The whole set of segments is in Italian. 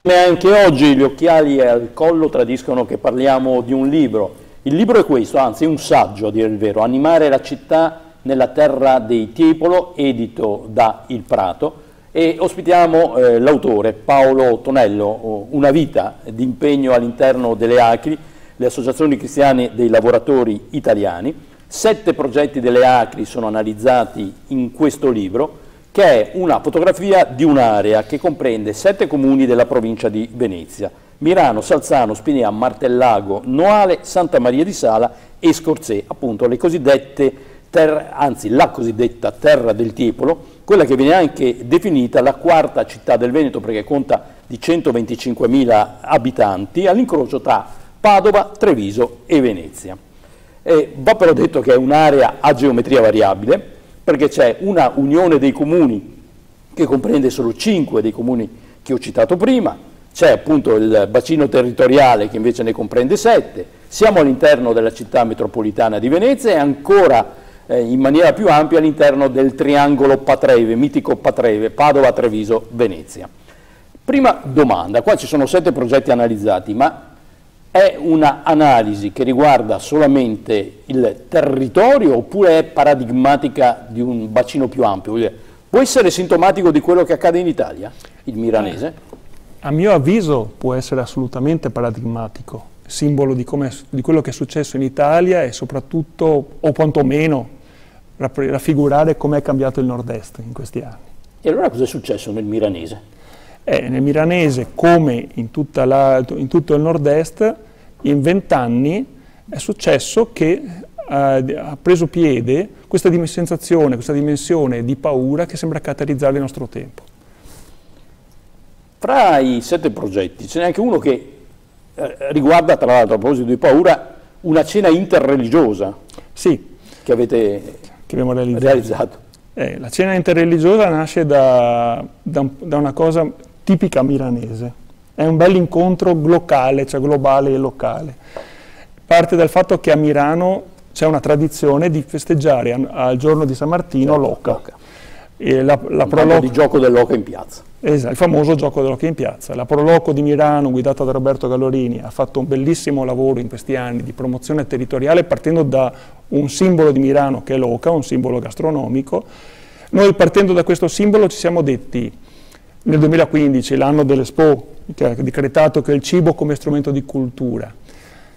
Anche oggi gli occhiali al collo tradiscono che parliamo di un libro. Il libro è questo, anzi è un saggio a dire il vero, Animare la città nella terra dei Tiepolo, edito da Il Prato, e ospitiamo l'autore Paolo Tonello, una vita di impegno all'interno delle ACLI, le associazioni cristiane dei lavoratori italiani. 7 progetti delle ACLI sono analizzati in questo libro, che è una fotografia di un'area che comprende 7 comuni della provincia di Venezia: Mirano, Salzano, Spinea, Martellago, Noale, Santa Maria di Sala e Scorzè, appunto le cosiddette la cosiddetta terra del Tiepolo, quella che viene anche definita la quarta città del Veneto perché conta di 125.000 abitanti, all'incrocio tra Padova, Treviso e Venezia. Va però detto che è un'area a geometria variabile, perché c'è una unione dei comuni che comprende solo 5 dei comuni che ho citato prima, c'è appunto il bacino territoriale che invece ne comprende 7, siamo all'interno della città metropolitana di Venezia e ancora in maniera più ampia all'interno del triangolo Patreve, mitico Patreve, Padova, Treviso, Venezia. Prima domanda, qua ci sono 7 progetti analizzati, ma è una analisi che riguarda solamente il territorio oppure è paradigmatica di un bacino più ampio? Può essere sintomatico di quello che accade in Italia, il milanese? A mio avviso può essere assolutamente paradigmatico, simbolo di quello che è successo in Italia e soprattutto, o quantomeno, raffigurare come è cambiato il nord-est in questi anni. E allora cosa è successo nel milanese? Nel milanese, come in tutto il nord-est, in 20 anni è successo che ha preso piede questa sensazione, questa dimensione di paura che sembra caratterizzare il nostro tempo. Fra i 7 progetti ce n'è anche uno che riguarda, tra l'altro, a proposito di paura, una cena interreligiosa. Sì, che abbiamo realizzato. La cena interreligiosa nasce da una cosa tipica milanese. È un bel incontro locale, cioè globale e locale. Parte dal fatto che a Milano c'è una tradizione di festeggiare al giorno di San Martino l'oca. Il gioco dell'oca in piazza. Esatto, il famoso gioco dell'oca in piazza. La Proloco di Milano, guidata da Roberto Gallorini, ha fatto un bellissimo lavoro in questi anni di promozione territoriale partendo da un simbolo di Milano che è l'oca, un simbolo gastronomico. Noi partendo da questo simbolo ci siamo detti, nel 2015, l'anno dell'Expo, che ha decretato che il cibo come strumento di cultura,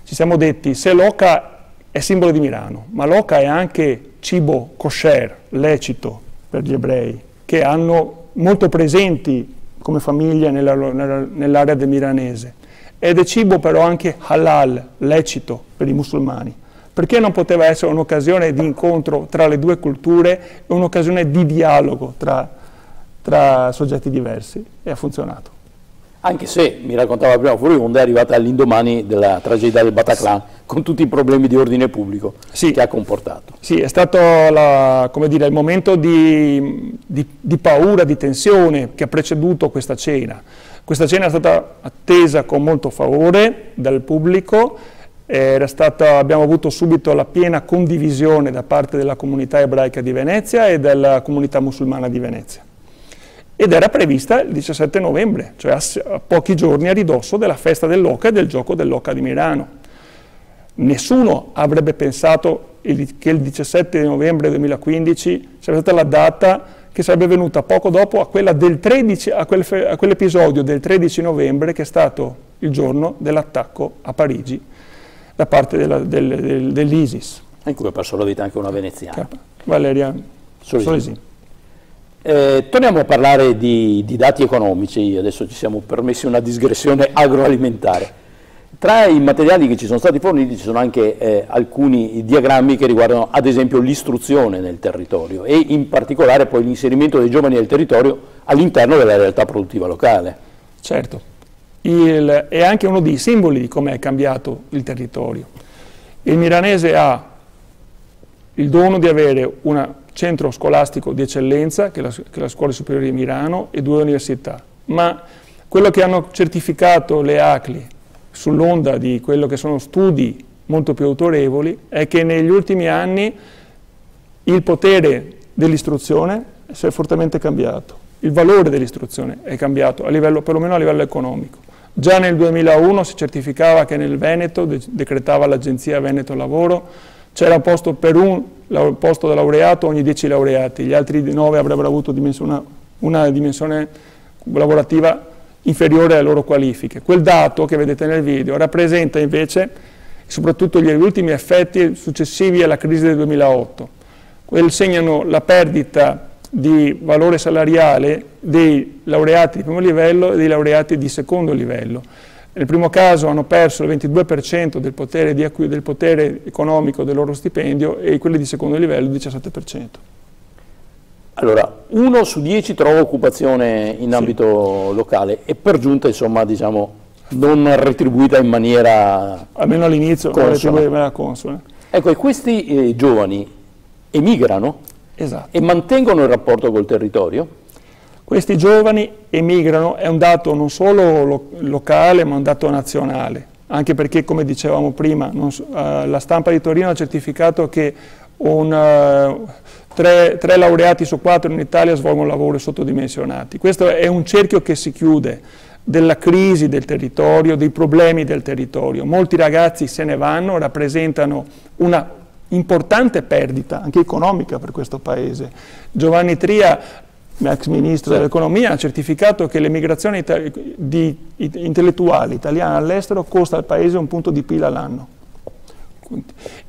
ci siamo detti, se l'oca è simbolo di Milano, ma l'oca è anche cibo kosher, lecito per gli ebrei, che hanno molto presenti come famiglia nell'area del milanese, ed è cibo però anche halal, lecito per i musulmani. Perché non poteva essere un'occasione di incontro tra le due culture e un'occasione di dialogo tra soggetti diversi? E ha funzionato. Anche se, mi raccontava prima fuori onda, è arrivata all'indomani della tragedia del Bataclan, con tutti i problemi di ordine pubblico che ha comportato. Sì, è stato il momento di paura, di tensione che ha preceduto questa cena. Questa cena è stata attesa con molto favore dal pubblico, abbiamo avuto subito la piena condivisione da parte della comunità ebraica di Venezia e della comunità musulmana di Venezia. Ed era prevista il 17 novembre, cioè a pochi giorni a ridosso della festa dell'oca e del gioco dell'oca di Milano. Nessuno avrebbe pensato che il 17 novembre 2015 sarebbe stata la data che sarebbe venuta poco dopo a quella del 13, a quell'episodio del 13 novembre che è stato il giorno dell'attacco a Parigi da parte dell'ISIS. In cui ha perso la vita anche una veneziana. Valeria Solesin. Torniamo a parlare di dati economici, adesso ci siamo permessi una digressione agroalimentare. Tra i materiali che ci sono stati forniti ci sono anche alcuni diagrammi che riguardano ad esempio l'istruzione nel territorio e in particolare poi l'inserimento dei giovani del territorio all'interno della realtà produttiva locale. Certo, è anche uno dei simboli di come è cambiato il territorio. Il milanese ha il dono di avere un centro scolastico di eccellenza, che è la Scuola Superiore di Milano, e 2 università. Ma quello che hanno certificato le ACLI sull'onda di quello che sono studi molto più autorevoli è che negli ultimi anni il potere dell'istruzione si è fortemente cambiato. il valore dell'istruzione è cambiato, perlomeno a livello economico. Già nel 2001 si certificava che nel Veneto, decretava l'Agenzia Veneto Lavoro, c'era un posto per un posto da laureato ogni 10 laureati, gli altri 9 avrebbero avuto una dimensione lavorativa inferiore alle loro qualifiche. Quel dato che vedete nel video rappresenta invece soprattutto gli ultimi effetti successivi alla crisi del 2008. Quelli segnano la perdita di valore salariale dei laureati di primo livello e dei laureati di secondo livello. Nel primo caso hanno perso il 22% del potere economico del loro stipendio e quelli di secondo livello il 17%. Allora, 1 su 10 trova occupazione in ambito locale e per giunta, insomma, diciamo, non retribuita in maniera almeno all'inizio non retribuita consona. Ecco, e questi giovani emigrano? Esatto. E mantengono il rapporto col territorio? Questi giovani emigrano, è un dato non solo locale ma un dato nazionale, anche perché, come dicevamo prima, la stampa di Torino ha certificato che 3 laureati su 4 in Italia svolgono lavori sottodimensionati. Questo è un cerchio che si chiude della crisi del territorio, dei problemi del territorio. Molti ragazzi se ne vanno, rappresentano una importante perdita anche economica per questo Paese. Giovanni Tria, ex ministro dell'economia, ha certificato che l'emigrazione di intellettuali italiani all'estero costa al Paese un punto di PIL all'anno.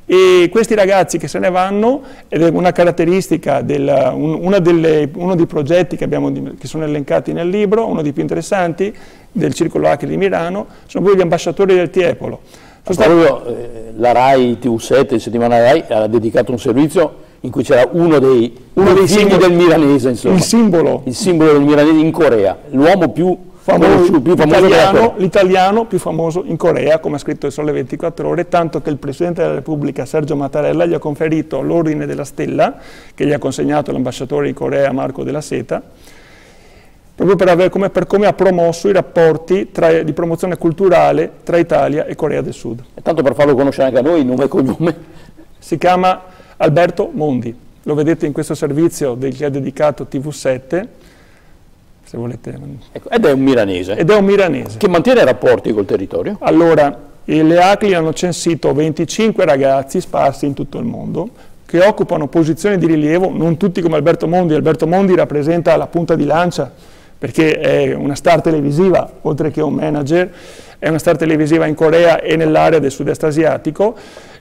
E questi ragazzi che se ne vanno, ed è una caratteristica, uno dei progetti che sono elencati nel libro, uno dei più interessanti del Circolo Acri di Milano, sono proprio gli ambasciatori del Tiepolo. La RAI TV7, il settimanale RAI, ha dedicato un servizio in cui c'era uno dei figli del milanese, insomma. Il simbolo del milanese in Corea, l'uomo più famoso l'italiano più famoso in Corea, come ha scritto il Sole 24 Ore, tanto che il Presidente della Repubblica, Sergio Mattarella, gli ha conferito l'Ordine della Stella, che gli ha consegnato l'ambasciatore in Corea, Marco Della Seta, proprio per come ha promosso i rapporti di promozione culturale tra Italia e Corea del Sud. E tanto per farlo conoscere anche a noi, nome e cognome? Si chiama Alberto Mondi, lo vedete in questo servizio che è dedicato TV7, se volete. Ecco, ed è un milanese. Ed è un milanese. Che mantiene rapporti col territorio? Allora, le ACLI hanno censito 25 ragazzi sparsi in tutto il mondo, che occupano posizioni di rilievo, non tutti come Alberto Mondi. Alberto Mondi rappresenta la punta di lancia, perché è una star televisiva, oltre che un manager, è una star televisiva in Corea e nell'area del sud-est asiatico,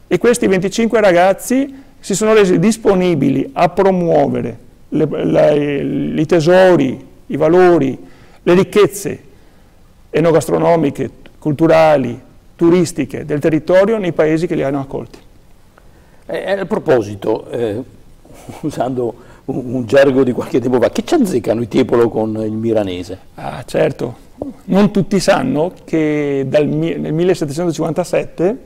e questi 25 ragazzi si sono resi disponibili a promuovere i tesori, i valori, le ricchezze enogastronomiche, culturali, turistiche del territorio nei paesi che li hanno accolti. A proposito, usando un gergo di qualche tempo fa, che ci azzeccano i Tiepolo con il milanese? Ah, certo, non tutti sanno che nel 1757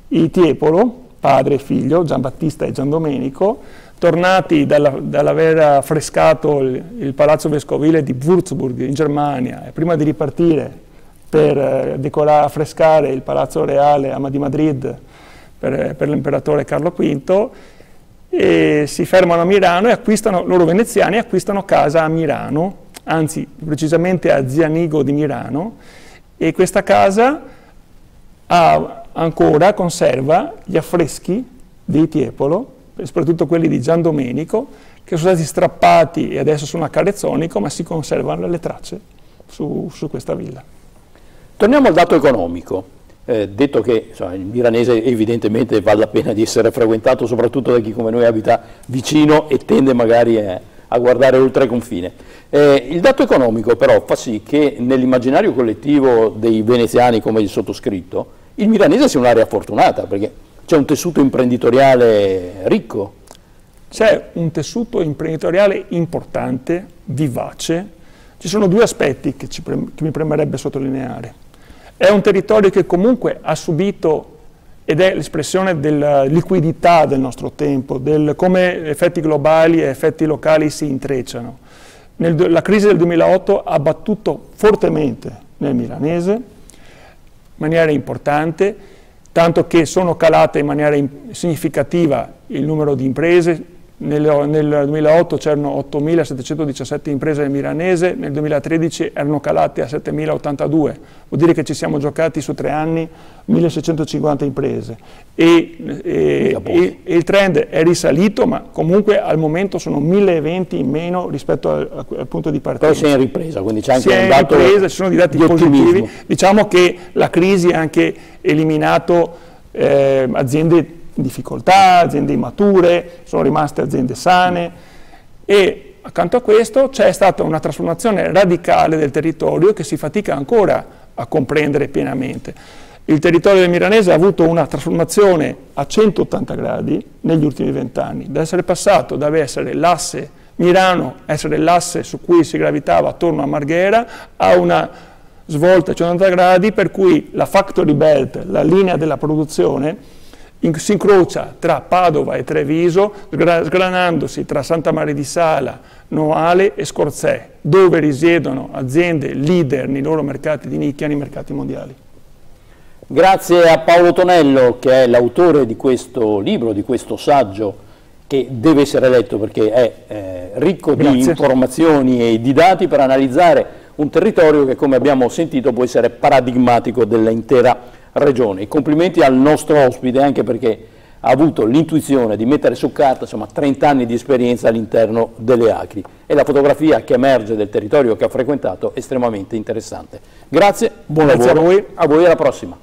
i Tiepolo, padre e figlio, Giambattista e Giandomenico, tornati dall'aver affrescato il palazzo vescovile di Würzburg in Germania, e prima di ripartire per affrescare il palazzo reale di Madrid per l'imperatore Carlo V, e si fermano a Milano e loro veneziani acquistano casa a Milano, anzi precisamente a Zianigo di Milano, e questa casa conserva gli affreschi dei Tiepolo, soprattutto quelli di Giandomenico, che sono stati strappati e adesso sono a Carezzonico, ma si conservano le tracce su questa villa. Torniamo al dato economico. Detto che insomma, il milanese evidentemente vale la pena di essere frequentato soprattutto da chi come noi abita vicino e tende magari a guardare oltre confine. Il dato economico però fa sì che nell'immaginario collettivo dei veneziani come il sottoscritto il milanese sia un'area fortunata, perché c'è un tessuto imprenditoriale ricco. C'è un tessuto imprenditoriale importante, vivace. Ci sono due aspetti che mi premerebbe sottolineare. È un territorio che comunque ha subito, ed è l'espressione della liquidità del nostro tempo, come effetti globali e effetti locali si intrecciano. La crisi del 2008 ha battuto fortemente nel milanese, in maniera importante, tanto che sono calate in maniera significativa il numero di imprese, nel 2008 c'erano 8.717 imprese nel Milanese, nel 2013 erano calate a 7.082, vuol dire che ci siamo giocati su 3 anni 1.650 imprese e il trend è risalito, ma comunque al momento sono 1.020 in meno rispetto al punto di partenza. Però si è in ripresa, quindi c'è anche un dato ci sono dei dati positivi. Diciamo che la crisi ha anche eliminato aziende in difficoltà, aziende immature, sono rimaste aziende sane e accanto a questo c'è stata una trasformazione radicale del territorio che si fatica ancora a comprendere pienamente. Il territorio del Milanese ha avuto una trasformazione a 180 gradi negli ultimi 20 anni, da essere passato da essere l'asse Mirano, essere l'asse su cui si gravitava attorno a Marghera, a una svolta a 180 gradi per cui la factory belt, la linea della produzione, si incrocia tra Padova e Treviso, sgranandosi tra Santa Maria di Sala, Noale e Scorzè, dove risiedono aziende leader nei loro mercati di nicchia, nei mercati mondiali. Grazie a Paolo Tonello, che è l'autore di questo libro, di questo saggio, che deve essere letto perché è ricco di informazioni e di dati per analizzare un territorio che, come abbiamo sentito, può essere paradigmatico dell'intera regione. I complimenti al nostro ospite, anche perché ha avuto l'intuizione di mettere su carta, insomma, 30 anni di esperienza all'interno delle Acri, e la fotografia che emerge del territorio che ha frequentato è estremamente interessante. Grazie, buon lavoro, a voi, alla prossima.